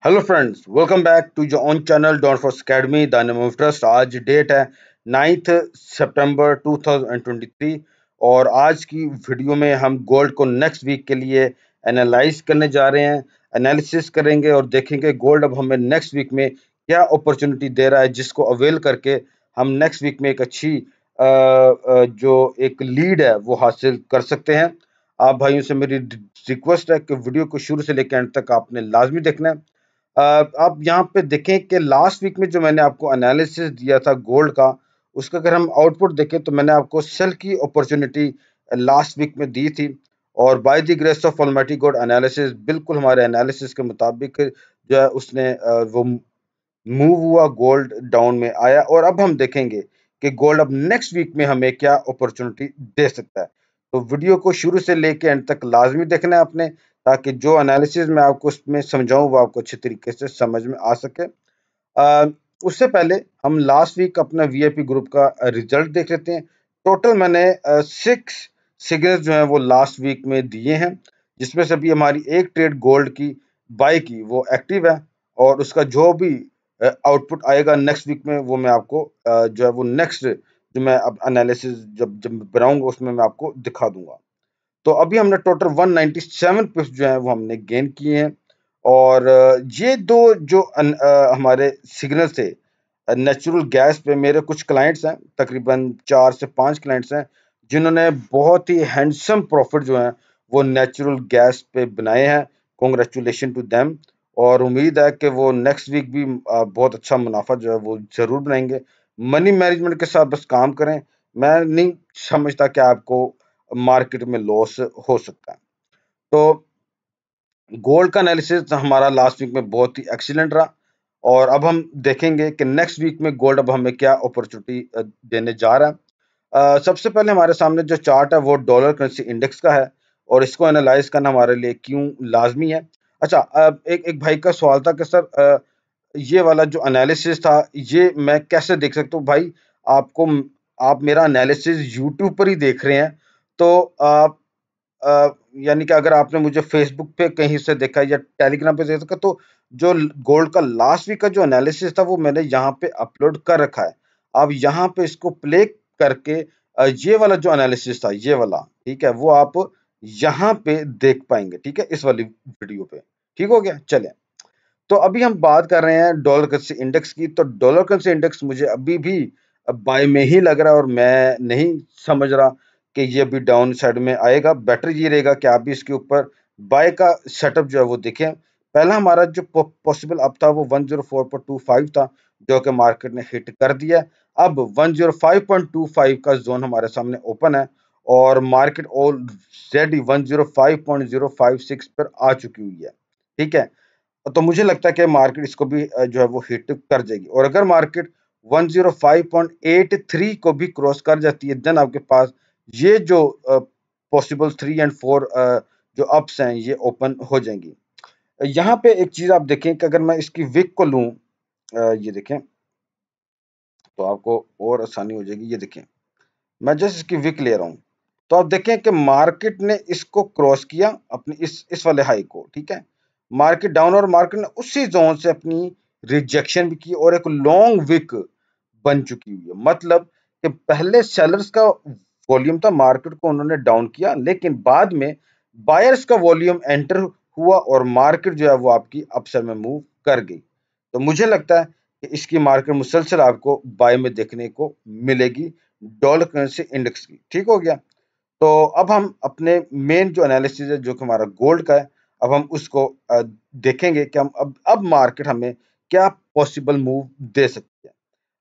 Hello friends, welcome back to your own channel Don Force Academy Dynamo Trust. आज date है 9 सितंबर 2023 और आज की वीडियो में हम गोल्ड को नेक्स्ट वीक के लिए एनालाइज करने जा रहे हैं। एनालिसिस करेंगे और देखेंगे गोल्ड अब हमें नेक्स्ट वीक में क्या अपॉर्चुनिटी दे रहा है, जिसको अवेल करके हम नेक्स्ट वीक में एक अच्छी जो एक लीड है वो हासिल कर सकते हैं। आप भाइयों से मेरी रिक्वेस्ट है कि वीडियो को शुरू से लेकर एंड तक आपने लाजमी देखना है। आप यहाँ पे देखें कि लास्ट वीक में जो मैंने आपको एनालिसिस दिया था गोल्ड का, उसका अगर हम आउटपुट देखें तो मैंने आपको सेल की अपॉर्चुनिटी लास्ट वीक में दी थी और by the grace of almighty God analysis बिल्कुल हमारे एनालिसिस के मुताबिक जो है उसने वो मूव हुआ, गोल्ड डाउन में आया और अब हम देखेंगे कि गोल्ड अब नेक्स्ट वीक में हमें क्या अपॉर्चुनिटी दे सकता है। तो वीडियो को शुरू से लेके एंड तक लाजमी देखना है आपने, ताकि जो एनालिसिस मैं आपको उसमें समझाऊं वो आपको अच्छे तरीके से समझ में आ सके। उससे पहले हम लास्ट वीक अपना वीआईपी ग्रुप का रिजल्ट देख लेते हैं। टोटल मैंने 6 सिग्नल्स जो हैं वो लास्ट वीक में दिए हैं, जिसमें से अभी हमारी एक ट्रेड गोल्ड की बाय की वो एक्टिव है और उसका जो भी आउटपुट आएगा नेक्स्ट वीक में वो मैं आपको जो है वो नेक्स्ट जो मैं अब एनालिसिस जब जब बनाऊंगा उसमें मैं आपको दिखा दूंगा। तो अभी हमने टोटल 197 पिप्स जो है वो हमने गेन किए हैं और ये दो जो हमारे सिग्नल थे नेचुरल गैस पे, मेरे कुछ क्लाइंट्स हैं, तकरीबन 4 से 5 क्लाइंट्स हैं जिन्होंने बहुत ही हैंडसम प्रॉफिट जो है वो नेचुरल गैस पे बनाए हैं। कॉन्ग्रेचुलेशन टू देम और उम्मीद है कि वो नेक्स्ट वीक भी बहुत अच्छा मुनाफा जो है वो जरूर बनाएंगे। मनी मैनेजमेंट के साथ बस काम करें। मैं नहीं समझता कि आपको मार्केट में लॉस हो सकता है। तो गोल्ड का एनालिसिस हमारा लास्ट वीक में बहुत ही एक्सीलेंट रहा और अब हम देखेंगे कि नेक्स्ट वीक में गोल्ड अब हमें क्या अपॉर्चुनिटी देने जा रहा है। सबसे पहले हमारे सामने जो चार्ट है वो डॉलर करेंसी इंडेक्स का है और इसको एनालाइज करना हमारे लिए क्यों लाजमी है। अच्छा, एक एक भाई का सवाल था कि सर ये वाला जो एनालिसिस था ये मैं कैसे देख सकता हूँ। भाई, आपको आप मेरा एनालिसिस यूट्यूब पर ही देख रहे हैं तो आप यानी कि अगर आपने मुझे फेसबुक पे कहीं से देखा या टेलीग्राम पे देखा तो जो गोल्ड का लास्ट वीक का जो एनालिसिस था वो मैंने यहाँ पे अपलोड कर रखा है। आप यहाँ पे इसको प्ले करके ये वाला जो एनालिसिस था ये वाला, ठीक है, वो आप यहाँ पे देख पाएंगे, ठीक है, इस वाली वीडियो पे। ठीक हो गया, चले। तो अभी हम बात कर रहे हैं डॉलर करेंसी इंडेक्स की। तो डॉलर करेंसी इंडेक्स मुझे अभी भी बाय में ही लग रहा है और मैं नहीं समझ रहा कि ये अभी डाउन साइड में आएगा। बेटर ये रहेगा कि आप भी इसके ऊपर बाय का सेटअप जो है वो देखें। पहला हमारा जो पॉसिबल अप था वो 105.25 था, जो कि मार्केट ने हिट कर दिया। अब 105.25 का जोन हमारे सामने ओपन है और मार्केट ऑलरेडी 105.056 पर आ चुकी हुई है। ठीक है, तो मुझे लगता है कि मार्केट इसको भी जो है वो हिट कर जाएगी और अगर मार्केट 105.83 को भी क्रॉस कर जाती है देन आपके पास ये जो पॉसिबल 3 और 4 जो अप्स हैं ये ओपन हो जाएंगी। यहाँ पे एक चीज आप देखें कि अगर मैं इसकी विक को लूं, ये देखें तो आपको और आसानी हो जाएगी। ये देखें, मैं जस्ट इसकी विक ले रहा हूँ तो आप देखें कि मार्केट ने इसको क्रॉस किया अपनी इस वाले हाई को, ठीक है। मार्केट डाउन और मार्केट ने उसी जोन से अपनी रिजेक्शन भी की और एक लॉन्ग विक बन चुकी हुई है। मतलब कि पहले सेलर्स का वॉल्यूम था, मार्केट को उन्होंने डाउन किया, लेकिन बाद में बायर्स का वॉल्यूम एंटर हुआ और मार्केट जो है वो आपकी अपसाइड में मूव कर गई। तो मुझे लगता है कि इसकी मार्केट मुसलसल आपको बाय में देखने को मिलेगी डॉलर करेंसी इंडेक्स की। ठीक हो गया। तो अब हम अपने मेन जो एनालिसिस है जो कि हमारा गोल्ड का है, अब हम उसको देखेंगे कि हम अब मार्केट हमें क्या पॉसिबल मूव दे सकती है।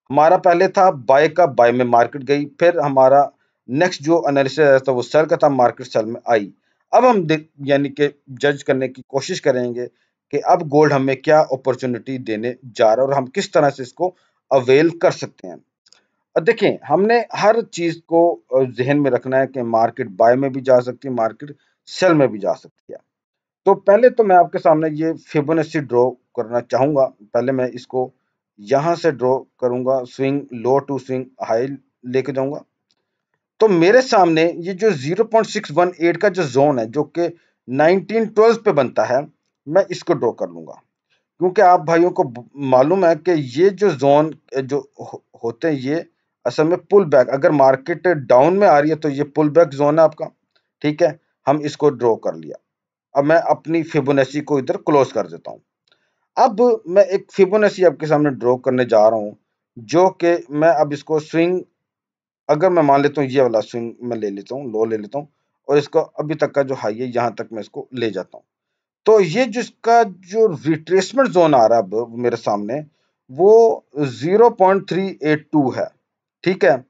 हमारा पहले था बाय का, बाय में मार्केट गई, फिर हमारा नेक्स्ट जो एनालिसिस आया था वो सेल का था, मार्केट सेल में आई। अब हम यानी कि जज करने की कोशिश करेंगे कि अब गोल्ड हमें क्या अपॉर्चुनिटी देने जा रहा है और हम किस तरह से इसको अवेल कर सकते हैं। देखें, हमने हर चीज को जहन में रखना है कि मार्केट बाय में भी जा सकती है, मार्केट सेल में भी जा सकती है। तो पहले तो मैं आपके सामने ये फिबोनाची ड्रॉ करना चाहूंगा। पहले मैं इसको यहां से ड्रॉ करूंगा, swing low to swing high लेके जाऊंगा। तो मेरे सामने ये जो 0.618 का जो जोन है जो कि 1912 पे बनता है, मैं इसको ड्रॉ कर लूंगा। क्योंकि आप भाइयों को मालूम है कि ये जो जोन जो होते हैं ये असल में पुल बैक, अगर मार्केट डाउन में आ रही है तो ये पुल बैक जोन है आपका। ठीक है, हम इसको ड्रॉ कर लिया। अब मैं अपनी फिबोनाची को इधर क्लोज कर देता हूँ। अब मैं एक फिबोनाची आपके सामने ड्रॉ करने जा रहा हूँ, जो कि मैं अब इसको स्विंग, अगर मैं मान लेता हूँ ये वाला स्विंग मैं ले लेता हूँ, लो ले लेता हूँ, और इसको अभी तक का जो हाई है यहाँ तक मैं इसको ले जाता हूँ। तो ये जिसका जो रिट्रेसमेंट जोन आ रहा है अब मेरे सामने, वो 0.382 है। ठीक है,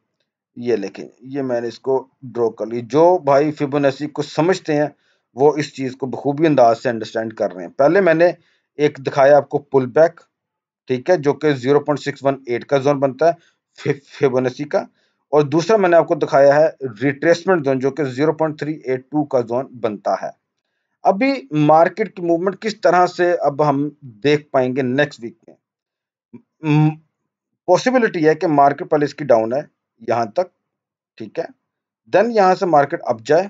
ये लेकिन ये मैंने इसको ड्रॉ कर ली। जो भाई फिबोनाची को समझते हैं वो इस चीज को बखूबी अंदाज से अंडरस्टैंड कर रहे हैं। पहले मैंने एक दिखाया आपको पुल बैक, ठीक है, जो कि 0.618 का जोन बनता है फिबोनाची का, और दूसरा मैंने आपको दिखाया है रिट्रेसमेंट जोन, जो कि 0.382 का जोन बनता है। अभी मार्केट की मूवमेंट किस तरह से अब हम देख पाएंगे नेक्स्ट वीक में। पॉसिबिलिटी है कि मार्केट पहले इसकी डाउन है यहां तक, ठीक है, देन यहां से मार्केट अप जाए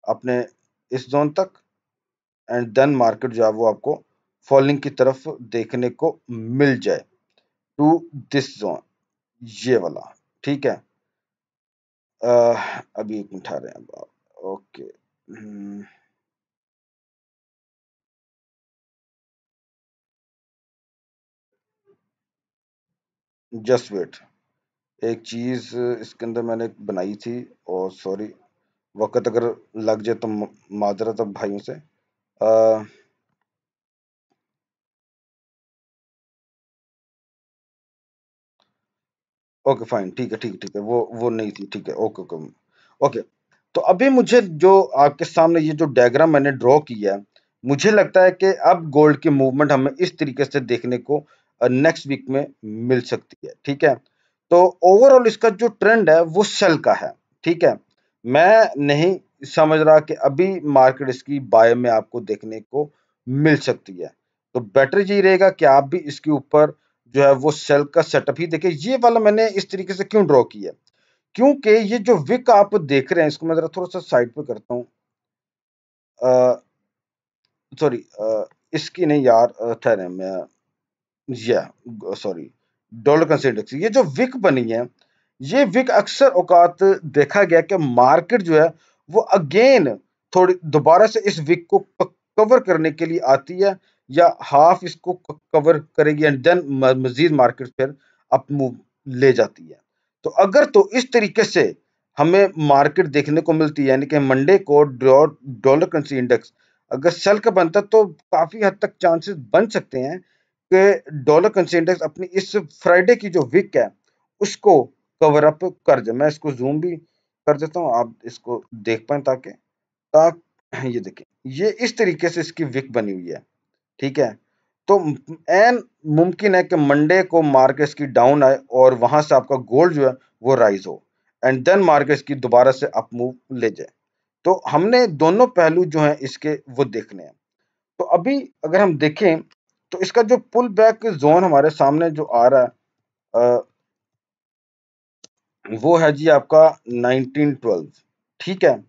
अपने इस जोन तक, एंड देन मार्केट जो है वो आपको फॉलिंग की तरफ देखने को मिल जाए टू दिस जोन, ये वाला। ठीक है, अभी एक मिनट आ रहे हैं। ओके, जस्ट वेट, एक चीज इसके अंदर मैंने बनाई थी, और सॉरी वक्त अगर लग जाए तो माजरत अब भाइयों से। ओके फाइन, ठीक है ठीक है ठीक है, वो नहीं थी, ठीक है, ओके ओके ओके। तो अभी मुझे जो आपके सामने ये जो डायग्राम मैंने ड्रॉ किया है, मुझे लगता है कि अब गोल्ड की मूवमेंट हमें इस तरीके से देखने को नेक्स्ट वीक में मिल सकती है। ठीक है, तो ओवरऑल इसका जो ट्रेंड है वो सेल का है। ठीक है, मैं नहीं समझ रहा कि अभी मार्केट इसकी बाय में आपको देखने को मिल सकती है। तो बेटर यही रहेगा कि आप भी इसके ऊपर जो है वो सेल का सेटअप ही देखें। ये वाला मैंने इस तरीके से क्यों ड्रॉ किया, क्योंकि ये जो विक आप देख रहे हैं, इसको मैं जरा थोड़ा सा साइड पे करता हूँ। सॉरी, इसकी नहीं यार, ठहरे मैं, या सॉरी, डॉलर कंसेंट इंडेक्स, ये जो विक बनी है, ये विक अक्सर औकात देखा गया कि मार्केट जो है वो अगेन थोड़ी दोबारा से इस विक को कवर करने के लिए आती है, या हाफ इसको कवर करेगी, एंड देन मजीद मार्केट फिर अप मूव ले जाती है। तो अगर तो इस तरीके से हमें मार्केट देखने को मिलती है, यानी कि मंडे को डॉलर करेंसी इंडेक्स अगर सेल का बनता, तो काफी हद तक चांसेस बन सकते हैं कि डॉलर करेंसी इंडेक्स अपनी इस फ्राइडे की जो वीक है उसको कवर अप कर जाए। मैं इसको जूम भी कर देता हूँ, आप इसको देख पाए, ताकि ये देखें, ये इस तरीके से इसकी विक बनी हुई है। ठीक है, तो एन मुमकिन है कि मंडे को मार्केट की डाउन आए और वहां से आपका गोल्ड जो है वो राइज हो, एंड देन मार्केट की दोबारा से अप मूव ले जाए। तो हमने दोनों पहलू जो हैं इसके वो देखने हैं। तो अभी अगर हम देखें तो इसका जो पुल बैक जोन हमारे सामने जो आ रहा है, वो है जी आपका 1912। ठीक है,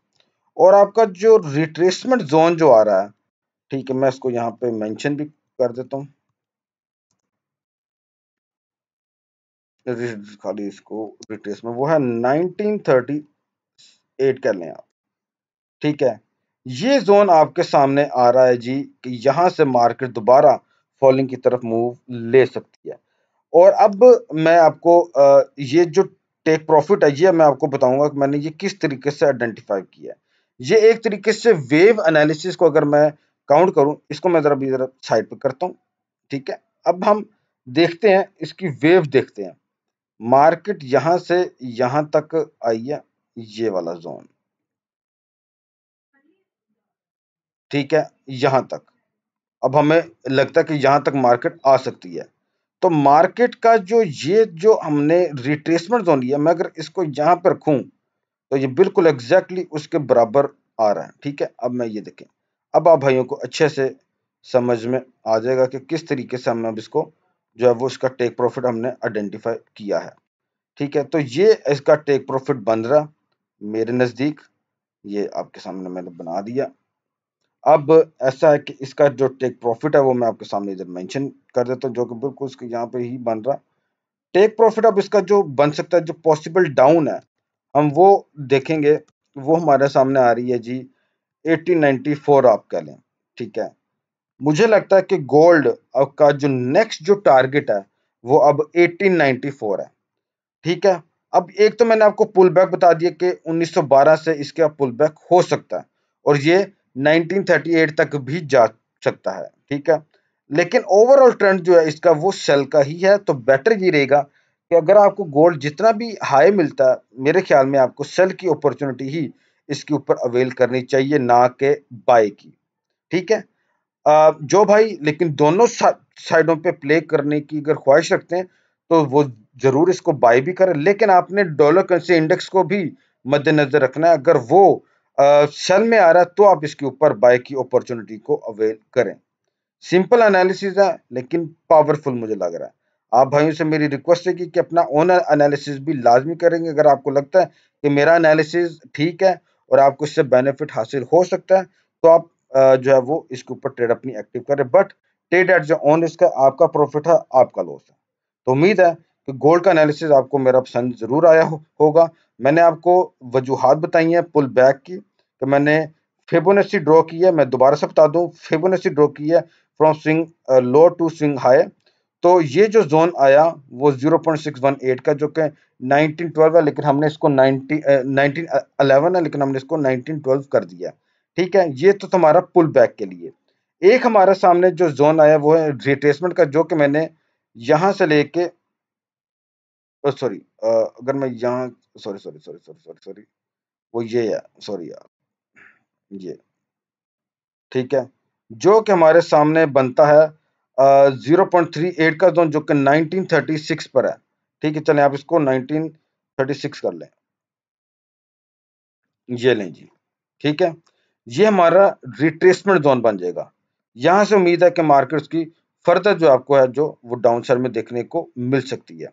और आपका जो रिट्रेसमेंट जोन जो आ रहा है, ठीक है, मैं इसको यहाँ पे मेंशन भी कर देता हूँ, खाली इसको रिट्रेसमेंट, वो है 1938 कर लें आप। ठीक है, ये जोन आपके सामने आ रहा है जी, कि यहाँ से मार्केट दोबारा फॉलिंग की तरफ मूव ले सकती है। और अब मैं आपको ये जो टेक प्रॉफिट है, ये मैं आपको बताऊंगा कि मैंने ये किस तरीके से आइडेंटिफाई किया है। ये एक तरीके से वेव एनालिसिस को अगर मैं काउंट करूं, इसको मैं जरा साइड पे करता हूं। ठीक है, अब हम देखते हैं इसकी वेव, देखते हैं मार्केट यहां से यहां तक आई है, ये वाला जोन। ठीक है, यहां तक अब हमें लगता है कि यहां तक मार्केट आ सकती है। तो मार्केट का जो ये जो हमने रिट्रेसमेंट जोन लिया, मैं अगर इसको यहां पर रखूं तो ये बिल्कुल एग्जैक्टली उसके बराबर आ रहा है। ठीक है, अब मैं ये देखें, अब आप भाइयों को अच्छे से समझ में आ जाएगा कि किस तरीके से हमने अब इसको जो है वो इसका टेक प्रॉफिट हमने आइडेंटिफाई किया है। ठीक है, तो ये इसका टेक प्रॉफिट बन रहा मेरे नजदीक, ये आपके सामने मैंने बना दिया। अब ऐसा है कि इसका जो टेक प्रॉफिट है वो मैं आपके सामने इधर मेंशन कर देता हूँ, जो कि बिल्कुल इसके यहाँ पे ही बन रहा। टेक प्रॉफिट अब इसका जो बन सकता है, जो पॉसिबल डाउन है हम वो देखेंगे। वो हमारे सामने आ रही है जी 1894 आप कह लें, ठीक है। मुझे लगता है कि गोल्ड का जो नेक्स्ट जो टारगेट है वो अब 1894 है, ठीक है। अब एक तो मैंने आपको पुल बैक बता दिया कि 1912 से इसका पुल बैक हो सकता है और ये 1938 तक भी जा सकता है, ठीक है। लेकिन ओवरऑल ट्रेंड जो है इसका वो सेल का ही है, तो बेटर ये रहेगा कि अगर आपको गोल्ड जितना भी हाई मिलता है, मेरे ख्याल में आपको सेल की अपॉर्चुनिटी ही इसके ऊपर अवेल करनी चाहिए, ना कि बाय की, ठीक है। जो भाई लेकिन दोनों साइडों पे प्ले करने की अगर ख्वाहिश रखते हैं तो वो जरूर इसको बाय भी करें, लेकिन आपने डॉलर करेंसी इंडेक्स को भी मद्देनजर रखना है। अगर वो सेल में आ रहा है तो आप इसके ऊपर बाय की अपॉर्चुनिटी को अवेल करें। सिंपल एनालिसिस है लेकिन पावरफुल मुझे लग रहा है। आप भाइयों से मेरी रिक्वेस्ट है कि अपना ओन एनालिसिस भी लाजमी करेंगे। अगर आपको लगता है कि मेरा एनालिसिस ठीक है और आपको इससे बेनिफिट हासिल हो सकता है तो आप जो है वो इसके ऊपर ट्रेड अपनी एक्टिव करें, बट ट्रेड एट जो ऑन रिस्क है, आपका प्रॉफिट है, आपका लॉस है। तो उम्मीद है कि गोल्ड का एनालिसिस आपको मेरा पसंद जरूर आया होगा। मैंने आपको वजूहात बताई हैं पुल बैक की, कि मैंने फिबोनाची ड्रॉ की है। मैं दोबारा से बता दूं, फिबोनाची ड्रॉ की है from swing low to swing high. तो ये जो जोन आया वो 0.618 का, जो कि 1912 है, लेकिन हमने इसको 1911 है, लेकिन हमने इसको 1912 कर दिया, ठीक है। ये तो तुम्हारा पुल बैक के लिए। एक हमारे सामने जो जोन आया वो है रिट्रेसमेंट का, जो कि मैंने यहां से लेके सॉरी, अगर मैं यहाँ, sorry sorry sorry sorry sorry sorry, वो ये है, सॉरी यार, ये ठीक है, जो कि हमारे सामने बनता है 0.38 का जोन, जो कि 1936 पर है, ठीक है। चलें आप इसको 1936 कर लें, ये लें जी, ठीक है। ये हमारा रिट्रेसमेंट जोन बन जाएगा। यहां से उम्मीद है कि मार्केट्स की फर्दर जो आपको है जो वो डाउन साइड में देखने को मिल सकती है।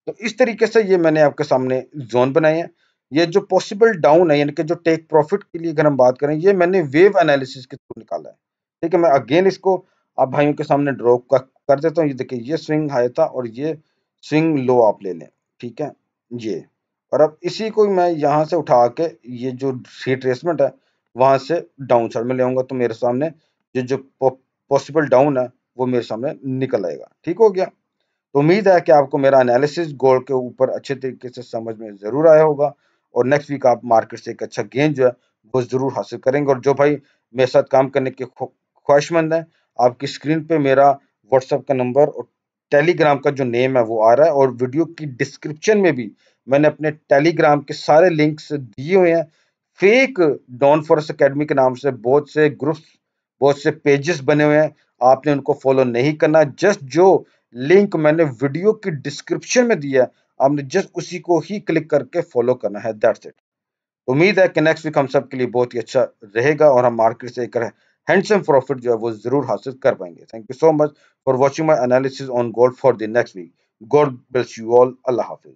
तो इस तरीके से ये मैंने आपके सामने जोन बनाए हैं। ये जो पॉसिबल डाउन है, यानी कि जो टेक प्रॉफिट के लिए अगर हम बात करें, ये मैंने वेव एनालिसिस के थ्रू निकाला है, ठीक है। मैं अगेन इसको आप भाइयों के सामने ड्रॉ कर देता हूँ। ये देखिए, ये स्विंग हाई था और ये स्विंग लो आप ले लें, ठीक है, ये। और अब इसी को मैं यहाँ से उठा के ये जो रिट्रेसमेंट है वहां से डाउन साइड में ले आऊंगा, तो मेरे सामने ये जो पॉसिबल डाउन है वो मेरे सामने निकल आएगा, ठीक हो गया। तो उम्मीद है कि आपको मेरा एनालिसिस गोल्ड के ऊपर अच्छे तरीके से समझ में ज़रूर आया होगा और नेक्स्ट वीक आप मार्केट से एक अच्छा गेन जो है वो ज़रूर हासिल करेंगे। और जो भाई मेरे साथ काम करने के ख्वाहिशमंद हैं, आपकी स्क्रीन पे मेरा व्हाट्सएप का नंबर और टेलीग्राम का जो नेम है वो आ रहा है, और वीडियो की डिस्क्रिप्शन में भी मैंने अपने टेलीग्राम के सारे लिंक्स दिए हुए हैं। फेक डॉन फॉरेस्ट अकेडमी के नाम से बहुत से ग्रुप्स, बहुत से पेजेस बने हुए हैं, आपने उनको फॉलो नहीं करना। जस्ट जो लिंक मैंने वीडियो की डिस्क्रिप्शन में दिया है, आपने जस्ट उसी को ही क्लिक करके फॉलो करना है, दैट्स इट। उम्मीद है कि नेक्स्ट वीक हम सब के लिए बहुत ही अच्छा रहेगा और हम मार्केट से एक हैंडसम प्रॉफिट जो है वो जरूर हासिल कर पाएंगे। Thank you so much for watching my analysis on gold for the next week. God bless you all. अल्लाह हाफिज।